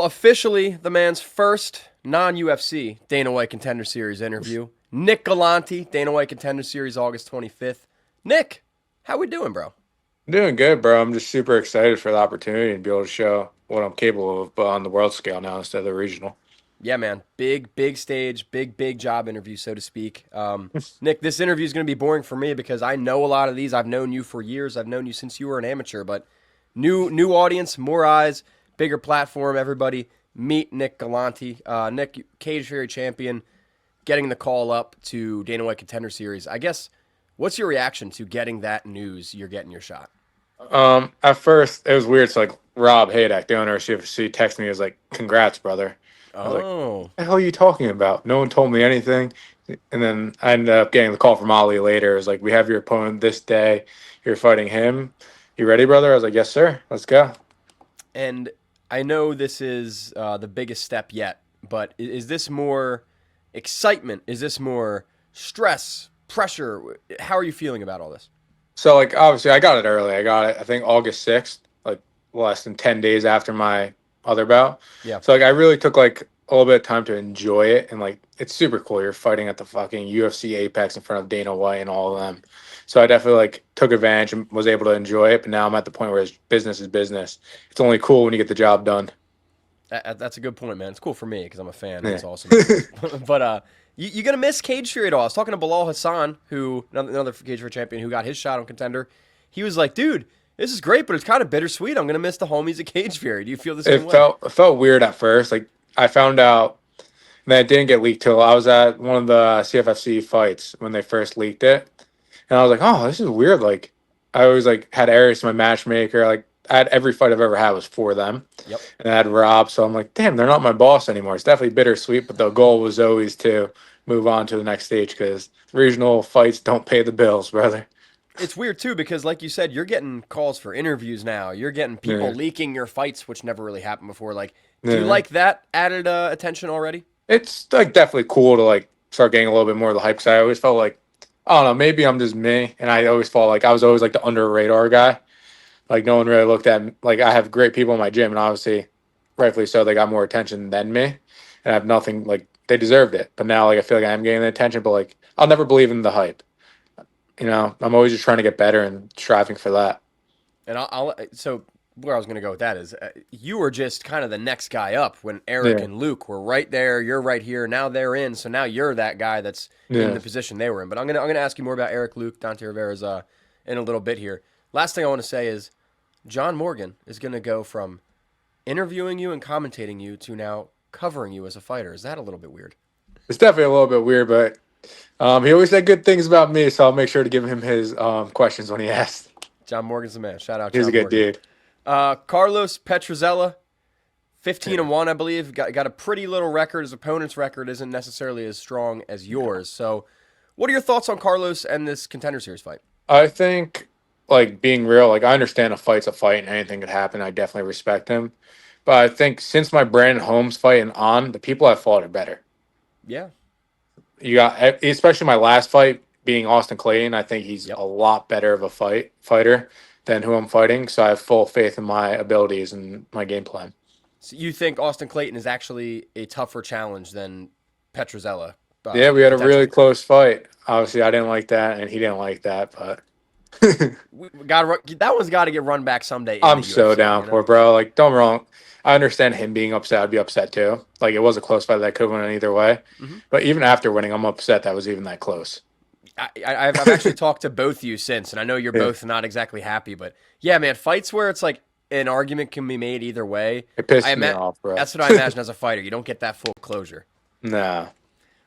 Well, officially, the man's first non-UFC Dana White Contender Series interview. Nick Galanti, Dana White Contender Series, August 25th. Nick, how we doing, bro? Doing good, bro. I'm just super excited for the opportunity to be able to show what I'm capable of, but on the world scale now instead of the regional. Yeah, man. Big stage, big job interview, so to speak. Nick, this interview is going to be boring for me because I know a lot of these. I've known you for years. I've known you since you were an amateur, but new audience, more eyes, bigger platform. Everybody meet Nick Galanti. Nick, Cage Fury champion, getting the call up to Dana White Contender Series. I guess, what's your reaction to getting that news? You're getting your shot. At first it was weird. So like Rob Haydak, the owner of CFFC, texted me. He was like, "Congrats, brother." I was like, Oh, "What the hell are you talking about? No one told me anything." And then I ended up getting the call from Ali later. It was like, "We have your opponent this day. You're fighting him. You ready, brother?" I was like, "Yes, sir. Let's go." and I know this is the biggest step yet, but is this more excitement? Is this more stress, pressure? How are you feeling about all this? So like obviously I got it early. I got it I think August 6th, like less than 10 days after my other bout. Yeah, So like I really took like a little bit of time to enjoy it, and like it's super cool. You're fighting at the fucking UFC Apex in front of Dana White and all of them. So I definitely like took advantage and was able to enjoy it, but now I'm at the point where it's business is business. It's only cool when you get the job done. that's a good point, man. It's cool for me because I'm a fan. Yeah. It's awesome anyways. But you're gonna miss Cage Fury at all. I was talking to Bilal Hassan, who another Cage Fury champion who got his shot on Contender. He was like, dude, this is great, but it's kind of bittersweet. I'm gonna miss the homies at Cage Fury. Do you feel the same way? It felt weird at first. Like I found out that it didn't get leaked till I was at one of the CFFC fights when they first leaked it. And I was like, "Oh, this is weird." Like, I always like had Aries, my matchmaker. Like, I had every fight I've ever had was for them, Yep. and I had Rob. So I'm like, "Damn, they're not my boss anymore." It's definitely bittersweet, but the goal was always to move on to the next stage because regional fights don't pay the bills, brother. It's weird too because, like you said, you're getting calls for interviews now. You're getting people Yeah, leaking your fights, which never really happened before. Like, do you yeah. like that added attention already? It's like definitely cool to like start getting a little bit more of the hype. Cause I always felt like I don't know, maybe I'm just me, and I always felt like I was always like the under radar guy. Like no one really looked at me. Like I have great people in my gym, and obviously, rightfully so, they got more attention than me, and I have nothing like they deserved it. But now, like I feel like I am getting the attention, but like I'll never believe in the hype. I'm always just trying to get better and striving for that. And so where I was going to go with that is you were just kind of the next guy up when Eric Yeah, and Luke were right there. You're right here. Now they're in. So now you're that guy that's in yeah. the position they were in. But I'm gonna ask you more about Eric, Luke, Dante Rivera's in a little bit here. Last thing I want to say is John Morgan is going to go from interviewing you and commentating you to now covering you as a fighter. Is that a little bit weird? It's definitely a little bit weird, but he always said good things about me, so I'll make sure to give him his questions when he asks. John Morgan's the man. Shout out He's a John good Morgan. dude. Carlos Petruzella, 15 Yeah. and 1, I believe. Got a pretty little record. His opponent's record isn't necessarily as strong as yours. So, what are your thoughts on Carlos and this Contender Series fight? I think, like, being real, like, I understand a fight's a fight and anything could happen. I definitely respect him. But I think since my Brandon Holmes fight and on, the people I fought are better. Yeah. You got, especially my last fight being Austin Clayton, I think he's Yep. a lot better of a fighter than who I'm fighting. So I have full faith in my abilities and my game plan. So you think Austin Clayton is actually a tougher challenge than Petruzella, Yeah, we had a really potentially? close fight. Obviously, I didn't like that, and he didn't like that, but That one's got to get run back someday in the I'm so UFC. down for it, bro. Like, don't get me wrong. I understand him being upset. I'd be upset too. Like, it was a close fight that could have went either way. Mhm. But even after winning, I'm upset that was even that close. I've actually talked to both of you since, and I know you're Yeah. both not exactly happy, but yeah, man, fights where it's like an argument can be made either way. It pissed me off, bro. That's what I imagine as a fighter. You don't get that full closure. Nah.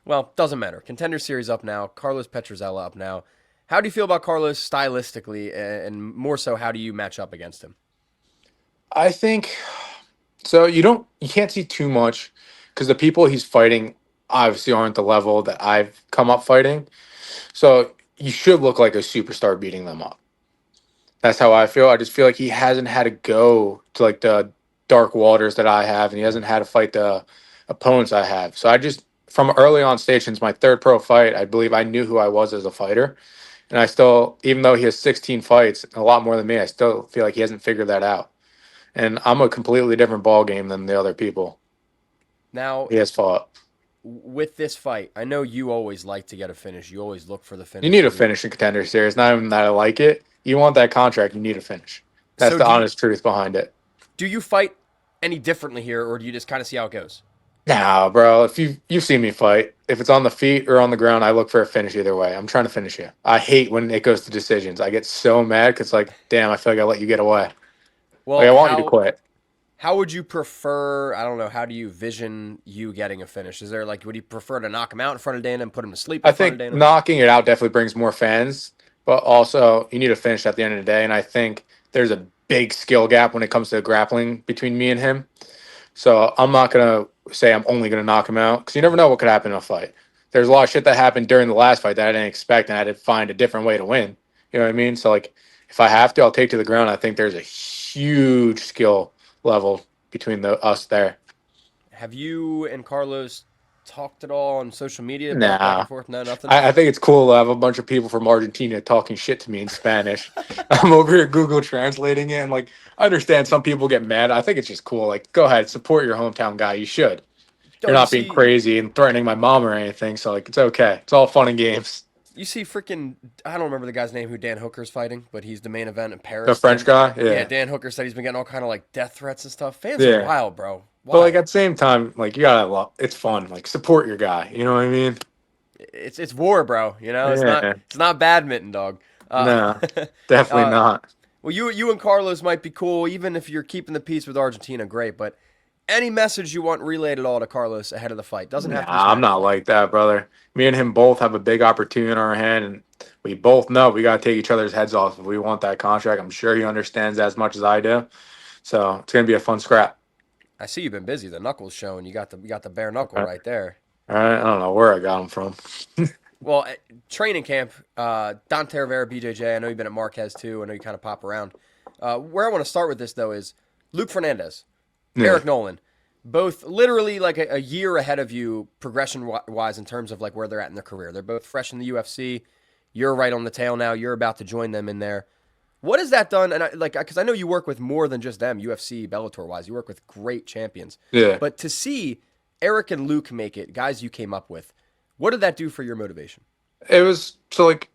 Well, doesn't matter. Contender Series up now. Carlos Petruzella up now. How do you feel about Carlos stylistically, and more so, how do you match up against him? I think so. You can't see too much because the people he's fighting obviously aren't the level that I've come up fighting. So you should look like a superstar beating them up. That's how I feel. I just feel like he hasn't had to go to like the dark waters that I have, and he hasn't had to fight the opponents I have. So I just from early on stage since my third pro fight, I believe I knew who I was as a fighter. And I still, even though he has 16 fights, a lot more than me, I still feel like he hasn't figured that out. and I'm a completely different ball game than the other people Now, he has fought. with this fight, I know you always like to get a finish. You always look for the You finish need a every. finish in Contender Series. Not even that I like it. You want that contract, you need a finish. That's So the honest truth behind it. do you fight any differently here, or do you just kind of see how it goes? Nah, bro. If you've seen me fight, if it's on the feet or on the ground, I look for a finish either way. I'm trying to finish you. I hate when it goes to decisions. I get so mad because like, damn, I feel like I let you get away. Like Well, I want you to quit. how would you prefer? I don't know. How do you vision you getting a finish? Is there like, would you prefer to knock him out in front of Dana and put him to sleep I in front of think Dana? knocking it out definitely brings more fans, but also you need a finish at the end of the day. And I think there's a big skill gap when it comes to grappling between me and him. So I'm not gonna say I'm only gonna knock him out because you never know what could happen in a fight. There's a lot of shit that happened during the last fight that I didn't expect, and I had to find a different way to win. You know what I mean? So like, if I have to, I'll take to the ground. I think there's a huge skill level between us there. Have you and Carlos talked at all on social media, talk back Nah, and forth? No, nothing. I think it's cool to have a bunch of people from Argentina talking shit to me in Spanish. I'm over here Google translating it, and like, I understand some people get mad. I think it's just cool. Like, go ahead, support your hometown guy. You should. You're Oh, not being crazy and threatening my mom or anything. So like, it's okay. It's all fun and games. you see freaking. I don't remember the guy's name who Dan Hooker's fighting, but he's the main event in The Paris. French Dan, guy, yeah, yeah, Dan Hooker said he's been getting all kind of like death threats and stuff. Fans are yeah. wild, bro. But like Wild. at the same time, like you gotta love. It's fun. Like support your guy. You know what I mean? It's war, bro. You know, Yeah. it's not badminton, dog. Uh, No, definitely uh, not. well, you and Carlos might be cool, even if you're keeping the peace with Argentina. Great, but any message you want relayed at all to Carlos ahead of the fight doesn't Nah, have to be I'm Spanish. not like that, brother. Me and him both have a big opportunity in our hand, and we both know we gotta take each other's heads off if we want that contract. I'm sure he understands as much as I do. So it's gonna be a fun scrap. I see you've been busy. The knuckles showing. You got the bare knuckle All right there. right. I don't know where I got him from. Well, training camp, Dante Rivera, BJJ. I know you've been at Marquez too. I know you kind of pop around. Where I want to start with this though is Luke Fernandez, Yeah. Eric Nolan, both literally like a year ahead of you progression wise in terms of like where they're at in their career. They're both fresh in the UFC. You're right on the tail now. You're about to join them in there. What has that done? And because I know you work with more than just them, UFC, Bellator wise. You work with great champions. Yeah. But to see Eric and Luke make it, guys you came up with, what did that do for your motivation? It was so like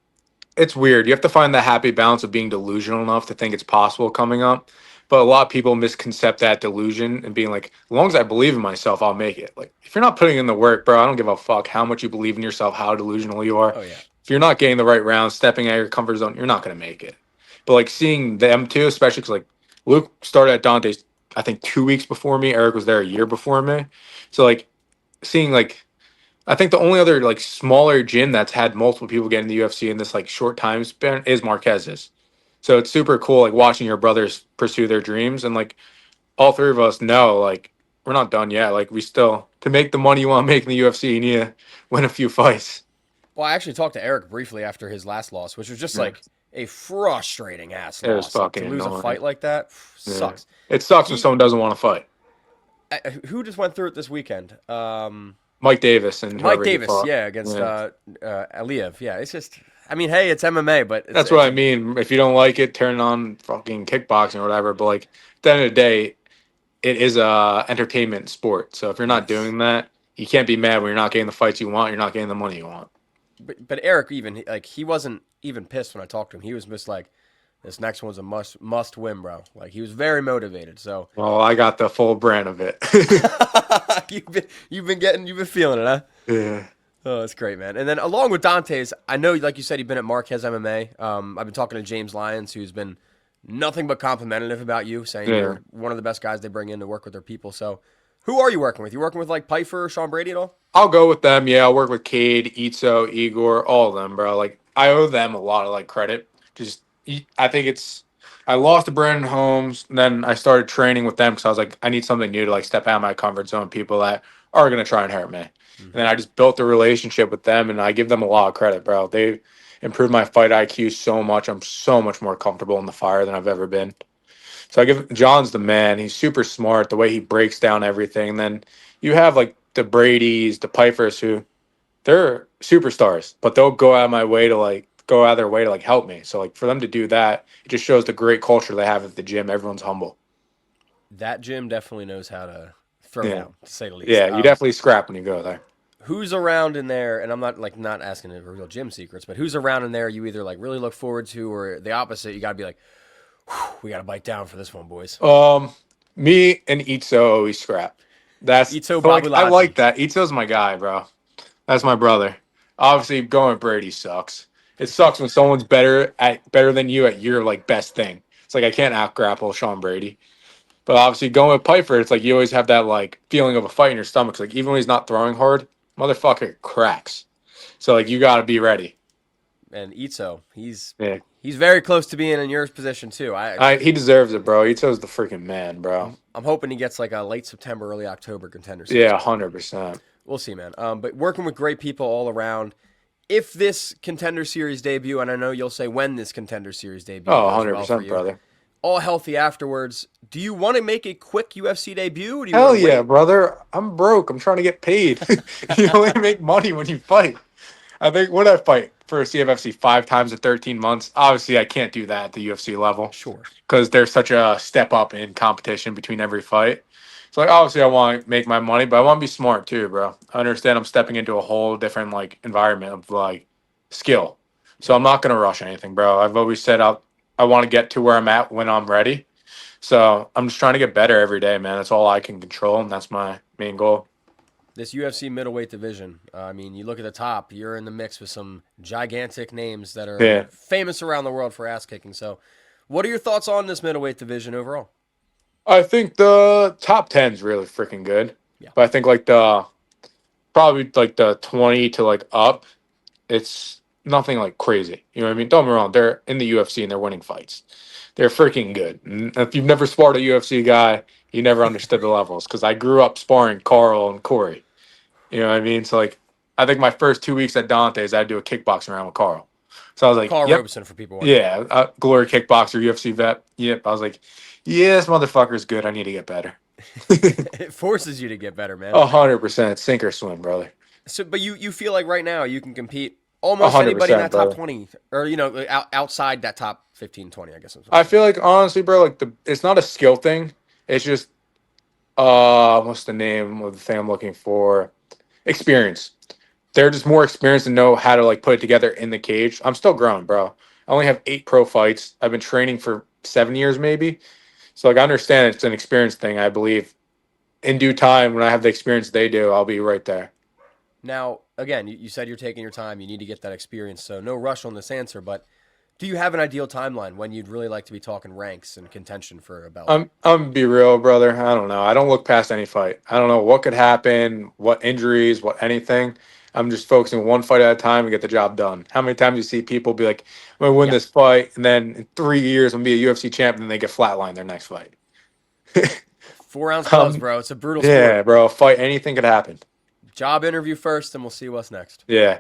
it's weird. You have to find the happy balance of being delusional enough to think it's possible coming up. But a lot of people misconcept that delusion and being like, as long as I believe in myself, I'll make it. Like, if you're not putting in the work, bro, I don't give a fuck how much you believe in yourself, how delusional you are. Oh yeah. If you're not getting the right rounds, stepping out of your comfort zone, you're not going to make it. But like seeing them too, especially because like Luke started at Dante's, I think 2 weeks before me. Eric was there a year before me. So like seeing like I think the only other like smaller gym that's had multiple people get in the UFC in this like short time span is Marquez's. So it's super cool like watching your brothers pursue their dreams and like all three of us know like we're not done yet. Like we still to make the money you want to make in the UFC, you need to win a few fights. Well, I actually talked to Eric briefly after his last loss, which was just Yeah. like a frustrating ass It was loss. Like to fucking lose a annoying. fight like that Yeah. sucks. It sucks when He someone doesn't want to fight. who just went through it this weekend? Mike Davis and Mike whoever he Davis, fought. yeah, against Yeah. Aliyev. Yeah, it's just, I mean, hey, it's MMA, but That's what I mean. If you don't like it, turn on fucking kickboxing or whatever. But like at the end of the day, it is a entertainment sport. So if you're not yes. doing that, you can't be mad when you're not getting the fights you want. You're not getting the money you want. But Eric even like he wasn't even pissed when I talked to him. He was just like, this next one's a must win, bro. Like he was very motivated. So Well, I got the full brand of it. you've been feeling it, huh? Yeah. Oh, that's great, man. And then along with Dante's, I know, like you said, you've been at Marquez MMA. I've been talking to James Lyons, who's been nothing but complimentary about you, saying Yeah. you're one of the best guys they bring in to work with their people. So, who are you working with? You working with like Piper, Sean Brady at all? I'll go with them. Yeah, I'll work with Cade, Itzo, Igor, all of them, bro. Like I owe them a lot of like credit. I think it's I lost to Brandon Holmes, and then I started training with them because I was like, I need something new to like step out of my comfort zone. People that are gonna try and hurt me, and then I just built a relationship with them, and I give them a lot of credit, bro. They improved my fight IQ so much. I'm so much more comfortable in the fire than I've ever been. So I give John's the man. He's super smart. The way he breaks down everything. And then you have like the Brady's, the Pifers, who they're superstars, but they'll go out of their way to like help me. So like for them to do that, it just shows the great culture they have at the gym. Everyone's humble. That gym definitely knows how to throw Yeah. down, to say the least. Yeah, you definitely scrap when you go there. Who's around in there? And I'm not asking the real gym secrets, but who's around in there you either like really look forward to, or the opposite? You got to be like, we got to bite down for this one, boys. Me and Itzo always scrap. Ito But like I like Babuladzzi. that. Itzo's my guy, bro. That's my brother. Obviously, going with Brady sucks. It sucks when someone's better than you at your like best thing. It's like I can't out grapple Sean Brady. But obviously, going with Piper, it's like you always have that like feeling of a fight in your stomach. It's like even when he's not throwing hard, motherfucker cracks. So like you got to be ready. And Ito, he's Yeah, he's very close to being in your position too. he deserves it, bro. Itzo's the freaking man, bro. I'm hoping he gets like a late September, early October Contender Series. Yeah, 100%. We'll see, man. But working with great people all around. If this Contender Series debut, and I know you'll say when this Contender Series debut Oh, goes well for 100%, you, brother. all healthy afterwards, do you want to make a quick UFC debut? Or do you Hell want to yeah, wait? brother. I'm broke. I'm trying to get paid. You only make money when you fight. I think when I fight for CFFC 5 times in 13 months, obviously I can't do that at the UFC level Sure. because there's such a step up in competition between every fight. So like obviously I want to make my money, but I want to be smart too, bro. I understand I'm stepping into a whole different like environment of like skill. So I'm not gonna rush anything, bro. I've always said I want to get to where I'm at when I'm ready. So I'm just trying to get better every day, man. That's all I can control, and that's my main goal. This UFC middleweight division, I mean, you look at the top, you're in the mix with some gigantic names that are Yeah. famous around the world for ass kicking. So, what are your thoughts on this middleweight division overall? I think the top 10 is really freaking good. Yeah. But I think like the probably like the 20 to like up, it's nothing like crazy. You know what I mean? Don't get me wrong, they're in the UFC and they're winning fights. They're freaking good. And if you've never sparred a UFC guy, you never understood the levels because I grew up sparring Carl and Corey. You know what I mean? So like I think my first 2 weeks at Dante's, I had to do a kickboxing round with Carl. So I was like, Carl yep, Robeson for people wondering. yeah, glory kickboxer, UFC vet. Yep. I was like, yeah, this motherfucker's good. I need to get better. It forces you to get better, man. 100% sink or swim, brother. So, but you feel like right now you can compete A almost hundred anybody in percent, that top brother. 20, or outside that top 15, 20. I guess I'm I saying. feel like honestly, bro, like it's not a skill thing. It's just what's the name of the thing I'm looking for? Experience. They're just more experienced and know how to like put it together in the cage. I'm still growing, bro. I only have 8 pro fights. I've been training for 7 years, maybe. So like I understand it's an experience thing. I believe in due time when I have the experience they do, I'll be right there. Now, again, you said you're taking your time. You need to get that experience. So no rush on this answer. But do you have an ideal timeline when you'd really like to be talking ranks and contention for a belt? I'm gonna be real, brother. I don't know. I don't look past any fight. I don't know what could happen, what injuries, what anything. I'm just focusing one fight at a time and get the job done. How many times you see people be like, "I'm gonna win Yeah, this fight," and then in 3 years I'm gonna be a UFC champion, and they get flatlined their next fight. 4 ounce gloves, um, bro. It's a brutal yeah, sport. bro. Fight anything could happen. Job interview first, and we'll see what's next. Yeah,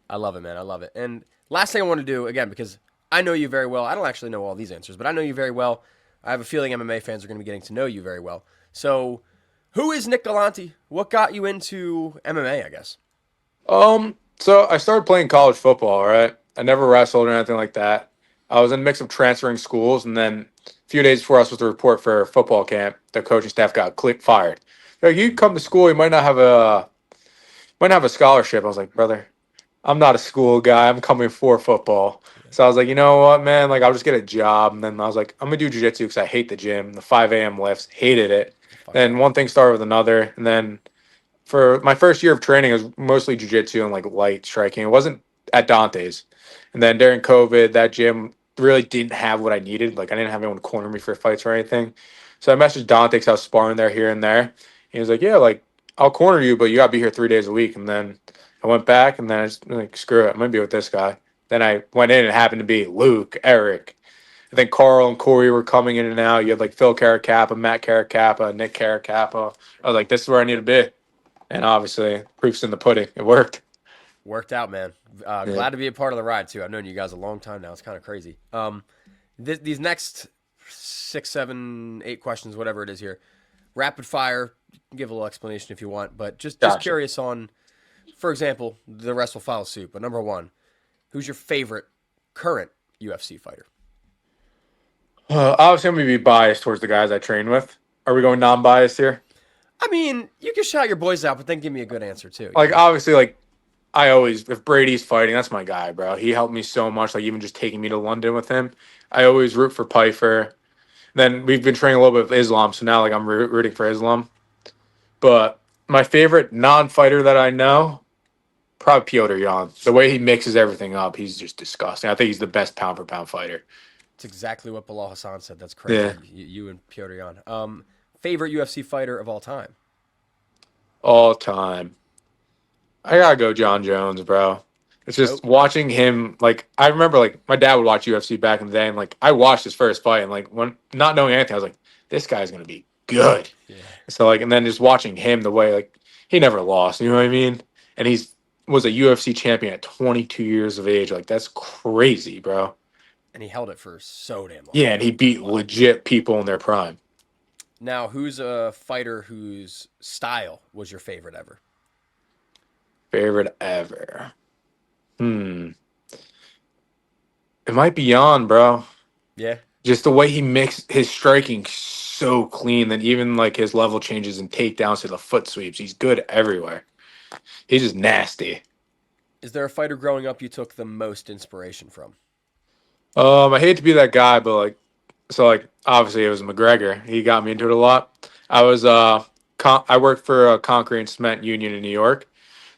I love it, man. I love it. And last thing I want to do, again, because I know you very well. I don't actually know all these answers, but I know you very well. I have a feeling MMA fans are going to be getting to know you very well. So, who is Nick Galanti? What got you into MMA, I guess? So I started playing college football, right? I never wrestled or anything like that. I was in a mix of transferring schools, and then a few days before I was supposed to report for football camp, the coaching staff got fired. They're like, you come to school, you might not have a scholarship. I was like, brother, I'm not a school guy. I'm coming for football. So I was like, you know what, man? Like, I'll just get a job. And then I was like, I'm gonna do jujitsu because I hate the gym. The 5 a.m. lifts, hated it. Fuck Then that. one thing started with another, and then for my first year of training, it was mostly jujitsu and like light striking. It wasn't at Dante's. And then during COVID, that gym really didn't have what I needed. Like I didn't have anyone corner me for fights or anything. So I messaged Dante because I was sparring there here and there. He was like, "Yeah, like I'll corner you, but you gotta be here 3 days a week." And then I went back, and then I just like, screw it, I'm gonna be with this guy. Then I went in and it happened to be Luke, Eric. I think Carl and Corey were coming in and out. You had like Phil Caracappa, Matt Caracappa, Nick Caracappa. I was like, this is where I need to be. And obviously, proof's in the pudding. It worked. Worked out, man. Yeah. Glad to be a part of the ride too. I've known you guys a long time now. It's kind of crazy. These next 6, 7, 8 questions, whatever it is here, rapid fire. You can give a little explanation if you want, but just Gotcha. curious on, for example, the rest will follow suit. But number one, who's your favorite current UFC fighter? Obviously, I'm going to be biased towards the guys I train with. Are we going non-biased here? I mean, you can shout your boys out, but then give me a good answer too. Like obviously, like I always, if Brady's fighting, that's my guy, bro. He helped me so much. Like even just taking me to London with him, I always root for Piper. Then we've been training a little bit with Islam, so now like I'm rooting for Islam. But my favorite non-fighter that I know, probably Piotr Jan. The way he mixes everything up, he's just disgusting. I think he's the best pound for pound fighter. It's exactly what Bilal Hassan said. That's Yeah, crazy. You and Piotr Jan. Favorite UFC fighter of all time? all time. I gotta go John Jones, bro. It's just Goat. watching him. Like I remember, like my dad would watch UFC back in the day, and like I watched his first fight, and like when not knowing anything, I was like, this guy's gonna be good. Yeah. So like, and then just watching him the way like he never lost. You know what I mean? And was a UFC champion at 22 years of age. Like that's crazy, bro. And he held it for so damn long. Yeah, and he beat legit people in their prime. Now, who's a fighter whose style was your favorite ever? Favorite ever. It might be Jan, bro. Yeah. Just the way he mixed his striking so clean that even like his level changes and takedowns to the foot sweeps, he's good everywhere. He's just nasty. Is there a fighter growing up you took the most inspiration from? I hate to be that guy, but like, so like obviously it was McGregor. He got me into it a lot. I was I worked for a concrete and cement union in New York.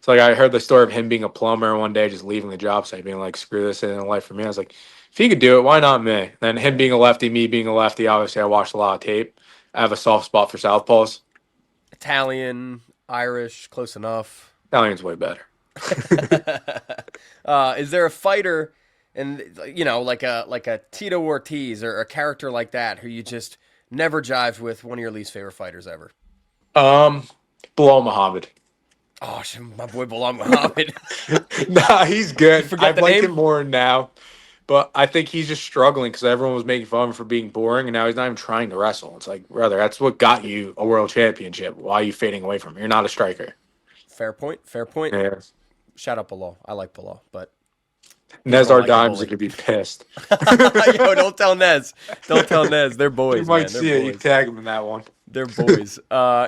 So like I heard the story of him being a plumber one day, just leaving the job site, being like, "Screw this, isn't a life for me." I was like, "If he could do it, why not me?" Then him being a lefty, me being a lefty. Obviously, I watched a lot of tape. I have a soft spot for southpaws. Italian, Irish, close enough. Italian's way better. Is there a fighter, and like a Tito Ortiz or a character like that who you just never jived with? One of your least favorite fighters ever? Um, Bilal Muhammad. Oh, my boy Bilal Muhammad. Nah, he's good. Forget I've the liked name. him more now, but I think he's just struggling because everyone was making fun of him for being boring, and now he's not even trying to wrestle. It's like, brother, that's what got you a world championship. Why are you fading away from him? You're not a striker. Fair point. Fair point. Yeah. Shout out Bilal. I like Bilal, but he's an Nezar unlikable Dimes is bully. gonna be pissed. Yo, don't tell Nez. Don't tell Nez. They're You boys, might man. They're see it. You boys. tag him in that one. They're boys.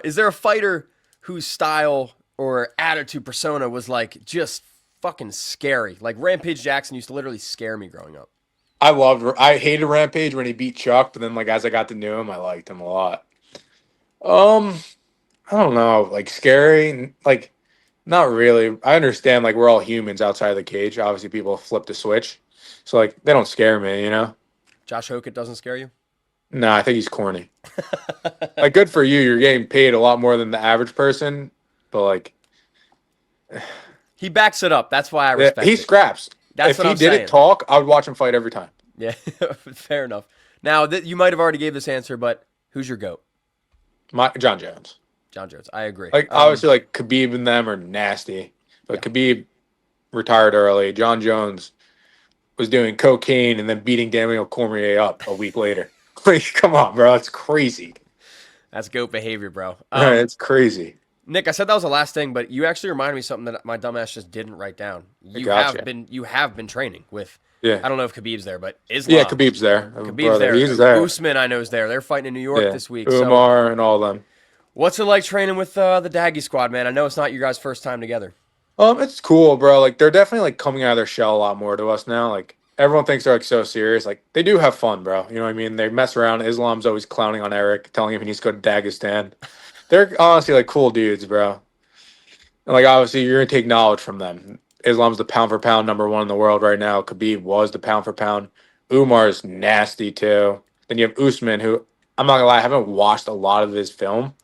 Is there a fighter whose style or attitude persona was like just fucking scary? Like Rampage Jackson used to literally scare me growing up. I hated Rampage when he beat Chuck, but then like as I got to know him, I liked him a lot. Um, I don't know, like scary, like not really. I understand like we're all humans outside of the cage. Obviously, people flip the switch, so like they don't scare me, you know. Josh Hokett doesn't scare you? No, I think he's corny. Like, good for you. You're getting paid a lot more than the average person, but like, He backs it up. That's why I yeah, respect he it. scraps. That's If what he I'm didn't saying. talk, I would watch him fight every time. Yeah, fair enough. Now, you might have already gave this answer, but who's your GOAT? My John Jones. John Jones. I agree. Like obviously, like Khabib and them are nasty, but Yeah. Khabib retired early. John Jones was doing cocaine and then beating Daniel Cormier up a week later. Like, come on, bro, that's crazy. That's GOAT behavior, bro. Right, it's crazy. Nick, I said that was the last thing, but you actually reminded me of something that my dumbass just didn't write down. I You gotcha. have been training with. Yeah, I don't know if Khabib's there, but yeah. Islam. Khabib's there, Khabib's brother. there. He's there. Usman, I know, is there. They're fighting in New York Yeah, this week. So, Umar and all them. what's it like training with the Daggy squad, man? I know it's not your guys' first time together. It's cool, bro. Like they're definitely like coming out of their shell a lot more to us now. Like everyone thinks they're like so serious. Like they do have fun, bro. You know what I mean? They mess around. Islam's always clowning on Eric, telling him he needs to go to Dagestan. They're honestly like cool dudes, bro. And like obviously you're gonna take knowledge from them. Islam's the pound for pound #1 in the world right now. Khabib was the pound for pound. Umar's nasty too. Then you have Usman, who I'm not gonna lie, I haven't watched a lot of his film,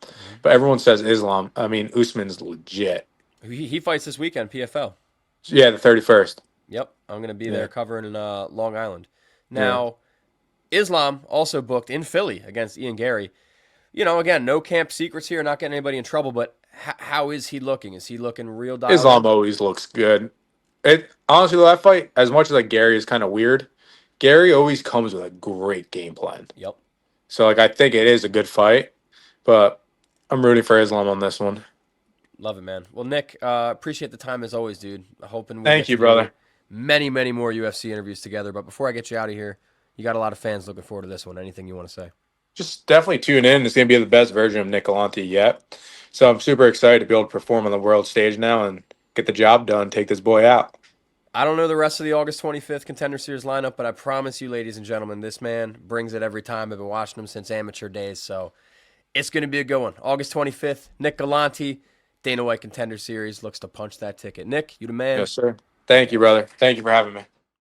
but everyone says Usman's legit. He fights this weekend, PFL. So, yeah, the 31st. Yep, I'm going to be Yeah. there covering in Long Island. Yeah. Now, Islam also booked in Philly against Ian Gary. You know, again, no camp secrets here, not getting anybody in trouble, but how is he looking? Is he looking real dialed Islam in? always looks good. It honestly, that fight, as much as like Gary is kind of weird, Gary always comes with a great game plan. Yep. So like I think it is a good fight, but I'm rooting for Islam on this one. Love it, man. Well, Nick, appreciate the time as always, dude. Hoping we Thank get you, to do brother. many, many more UFC interviews together. But before I get you out of here, you got a lot of fans looking forward to this one. Anything you want to say? just definitely tune in. It's going to be the best version of Nick Galanti yet. So I'm super excited to be able to perform on the world stage now and get the job done, take this boy out. I don't know the rest of the August 25th Contender Series lineup, but I promise you, ladies and gentlemen, this man brings it every time. I've been watching him since amateur days, so it's going to be a good one. August 25th, Nick Galanti, Dana White Contender Series looks to punch that ticket. Nick, you the man. Yes, sir. Thank you, brother. Thank you for having me.